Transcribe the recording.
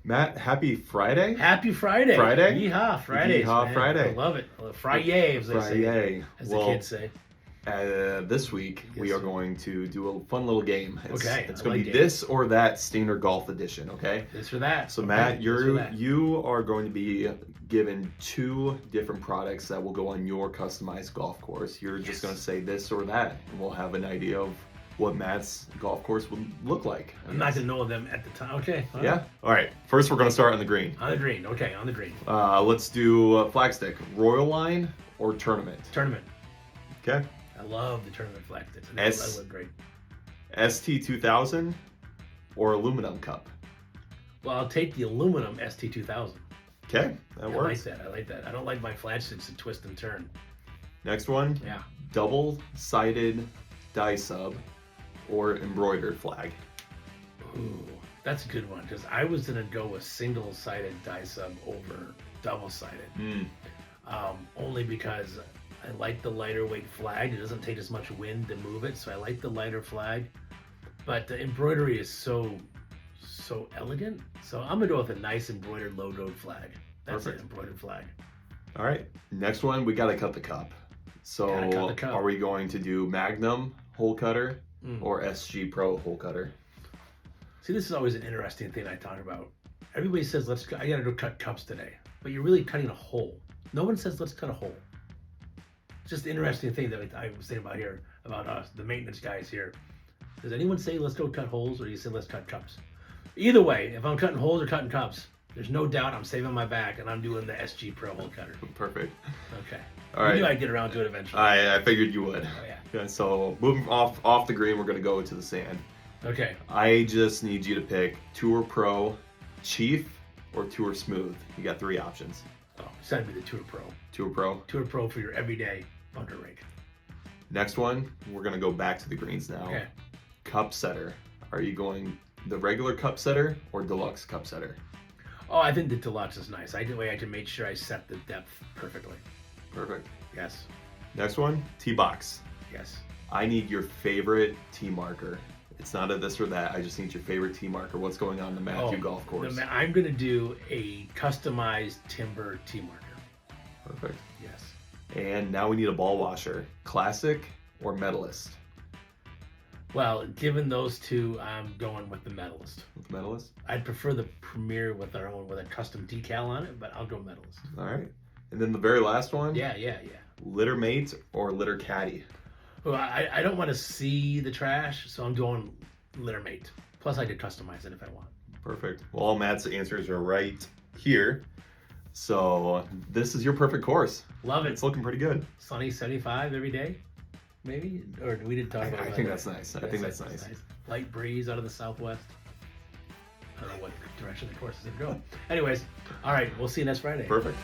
Matt, happy Friday. Happy Friday. Friday? Yeehaw, Fridays. Yeehaw, man. Friday. I love it. Friday, as they say. Friday. As the kids say. This week we Yes, are sir. going to do a fun little game. Okay, It's I going to like be games. this or that Stainer Golf Edition, okay? This or that. So Okay, Matt, this or that. you are going to be given 2 different products that will go on your customized golf course. You're just Yes. going to say this or that, and we'll have an idea of what Matt's golf course would look like. I'm not going to know them at the time. Okay. all right. Yeah? All right. First, we're going to start on the green. On the green. Okay, on the green. Let's do flagstick, Royal Line or Tournament. Tournament. Okay. I love the tournament flag sticks. S- They look great. ST2000 or Aluminum Cup. Well, I'll take the aluminum ST2000. Okay, that I like works. that. I like that. I don't like my flag sticks to twist and turn. Next one, Yeah. double-sided die sub or embroidered flag. Ooh, that's a good one because I was going to go with single-sided die sub over double-sided. Only because I like the lighter weight flag. It doesn't take as much wind to move it, so I like the lighter flag. But the embroidery is so elegant. So I'm gonna go with a nice embroidered logoed flag. That's Perfect. an embroidered flag. All right, next one, we gotta cut the cup. So Gotta cut the cup. are we going to do Magnum hole cutter Mm. or SG Pro hole cutter? See, this is always an interesting thing I talk about. Everybody says, I gotta go cut cups today. But you're really cutting a hole. No one says, let's cut a hole. It's just an interesting thing that I was saying about here, about us, the maintenance guys here. Does anyone say, let's go cut holes, or do you say, let's cut cups? Either way, if I'm cutting holes or cutting cups, there's no doubt I'm saving my back and I'm doing the SG Pro hole cutter. Perfect. Okay. All I right. knew I'd get around to it eventually. I figured you would. Oh, yeah. Yeah, so moving off the green, we're gonna go to the sand. Okay. I just need you to pick Tour Pro, Chief, or Tour Smooth. You got 3 options. Oh, send me the Tour Pro. Tour Pro. Tour Pro for your everyday bunker rink. Next one, we're gonna go back to the greens now. Okay. Cup setter. Are you going the regular cup setter or deluxe cup setter? Oh, I think the deluxe is nice. I can make sure I set the depth perfectly. Perfect. Yes. Next one, tee box. Yes. I need your favorite tee marker. It's not a this or that. I just need your favorite tee marker. What's going on the Matthew Golf Course? I'm going to do a customized timber tee marker. Perfect. Yes. And now we need a ball washer. Classic or medalist? Well, given those two, I'm going with the medalist. With medalist? I'd prefer the Premier with a custom decal on it, but I'll go medalist. All right. And then the very last one? Yeah. Litter mate or litter caddy? Well, I don't want to see the trash, so I'm doing litter mate. Plus, I could customize it if I want. Perfect. Well, all Matt's answers are right here. So this is your perfect course. Love it. It's looking pretty good. Sunny 75 every day, maybe? Or we didn't talk about I that. think that's nice. I think that's nice. Light breeze out of the southwest. I don't know what direction the course is going to go. Anyways, all right, we'll see you next Friday. Perfect.